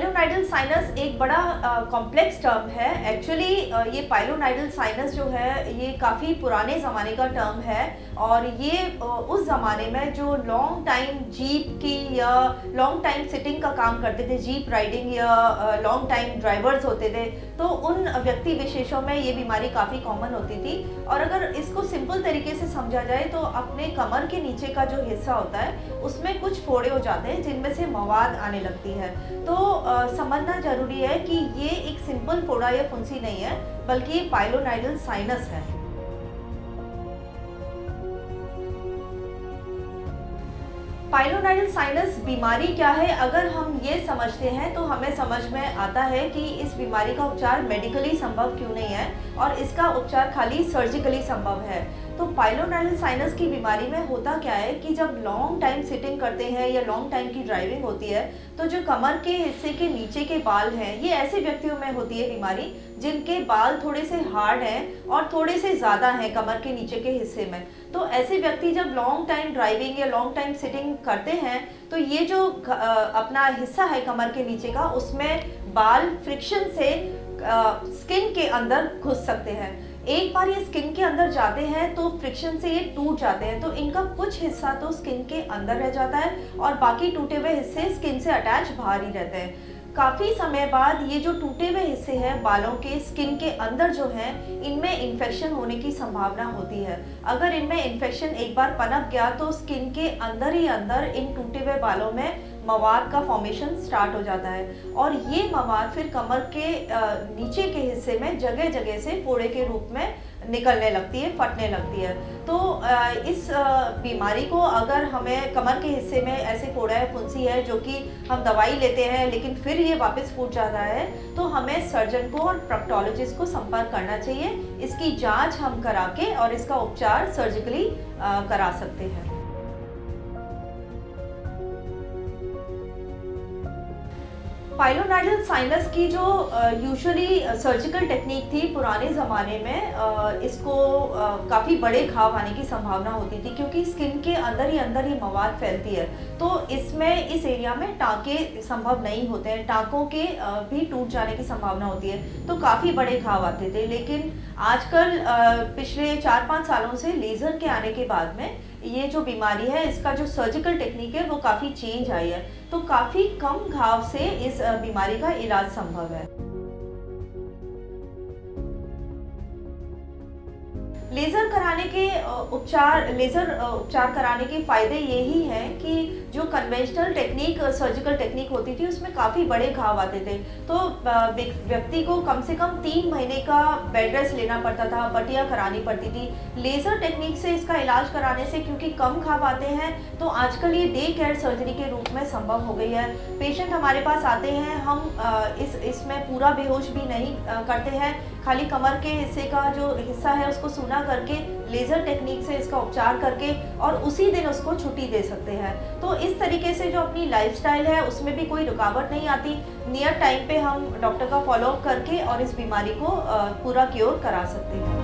Pilonidal sinus एक बड़ा complex term है। एक्चुअली ये पाइलोनाइडल साइनस जो है ये काफ़ी पुराने ज़माने का टर्म है और ये उस ज़माने में जो लॉन्ग टाइम जीप की या लॉन्ग टाइम सिटिंग का काम करते थे, जीप राइडिंग या लॉन्ग टाइम ड्राइवर्स होते थे, तो उन व्यक्ति विशेषों में ये बीमारी काफ़ी कॉमन होती थी। और अगर इसको सिंपल तरीके से समझा जाए तो अपने कमर के नीचे का जो हिस्सा होता है उसमें कुछ फोड़े हो जाते हैं जिनमें से मवाद आने लगती है। तो समझना जरूरी है कि ये एक सिंपल फोड़ा या फुंसी नहीं है, बल्कि ये पाइलोनाइडल साइनस है। पाइलोनाइडल साइनस बीमारी क्या है, अगर हम ये समझते हैं तो हमें समझ में आता है कि इस बीमारी का उपचार मेडिकली संभव क्यों नहीं है और इसका उपचार खाली सर्जिकली संभव है। तो पाइलोनाइडल साइनस की बीमारी में होता क्या है कि जब लॉन्ग टाइम सिटिंग करते हैं या लॉन्ग टाइम की ड्राइविंग होती है तो जो कमर के हिस्से के नीचे के बाल हैं, ये ऐसे व्यक्तियों में होती है बीमारी जिनके बाल थोड़े से हार्ड हैं और थोड़े से ज़्यादा हैं कमर के नीचे के हिस्से में। तो ऐसे व्यक्ति जब लॉन्ग टाइम ड्राइविंग या लॉन्ग टाइम सिटिंग करते हैं तो ये जो अपना हिस्सा है कमर के नीचे का, उसमें बाल फ्रिक्शन से स्किन के अंदर घुस सकते हैं। एक बार ये स्किन के अंदर जाते हैं तो फ्रिक्शन से ये टूट जाते हैं, तो इनका कुछ हिस्सा तो स्किन के अंदर रह जाता है और बाकी टूटे हुए हिस्से स्किन से अटैच बाहर ही रहते हैं। काफ़ी समय बाद ये जो टूटे हुए हिस्से हैं बालों के स्किन के अंदर जो हैं, इनमें इन्फेक्शन होने की संभावना होती है। अगर इनमें इन्फेक्शन एक बार पनप गया तो स्किन के अंदर ही अंदर इन टूटे हुए बालों में मवाद का फॉर्मेशन स्टार्ट हो जाता है और ये मवाद फिर कमर के नीचे के हिस्से में जगह जगह से फोड़े के रूप में निकलने लगती है, फटने लगती है। तो इस बीमारी को अगर हमें कमर के हिस्से में ऐसे फोड़ा है, फुंसी है, जो कि हम दवाई लेते हैं लेकिन फिर ये वापस फूट जाता है, तो हमें सर्जन को और प्रोक्टोलॉजिस्ट को संपर्क करना चाहिए। इसकी जांच हम करा के और इसका उपचार सर्जिकली करा सकते हैं। पाइलोनाइडल साइनस की जो यूजुअली सर्जिकल टेक्निक थी पुराने ज़माने में, इसको काफ़ी बड़े घाव आने की संभावना होती थी क्योंकि स्किन के अंदर ही ये मवाद फैलती है। तो इसमें इस एरिया में टाँके संभव नहीं होते हैं, टाँकों के भी टूट जाने की संभावना होती है, तो काफ़ी बड़े घाव आते थे। लेकिन आजकल पिछले 4-5 सालों से लेज़र के आने के बाद में ये जो बीमारी है, इसका जो सर्जिकल टेक्निक है वो काफ़ी चेंज आई है, तो काफ़ी कम घाव से इस बीमारी का इलाज संभव है। लेज़र उपचार कराने के फ़ायदे यही हैं कि जो कन्वेंशनल टेक्निक, सर्जिकल टेक्निक होती थी उसमें काफ़ी बड़े घाव आते थे, तो व्यक्ति को कम से कम 3 महीने का बेड रेस्ट लेना पड़ता था, पट्टियाँ करानी पड़ती थी। लेज़र टेक्निक से इसका इलाज कराने से क्योंकि कम घाव आते हैं तो आजकल ये डे केयर सर्जरी के रूप में संभव हो गई है। पेशेंट हमारे पास आते हैं, हम इसमें पूरा बेहोश भी नहीं करते हैं, खाली कमर के हिस्से का जो हिस्सा है उसको सूना करके लेज़र टेक्निक से इसका उपचार करके और उसी दिन उसको छुट्टी दे सकते हैं। तो इस तरीके से जो अपनी लाइफस्टाइल है उसमें भी कोई रुकावट नहीं आती। नियर टाइम पे हम डॉक्टर का फॉलोअप करके और इस बीमारी को पूरा क्योर करा सकते हैं।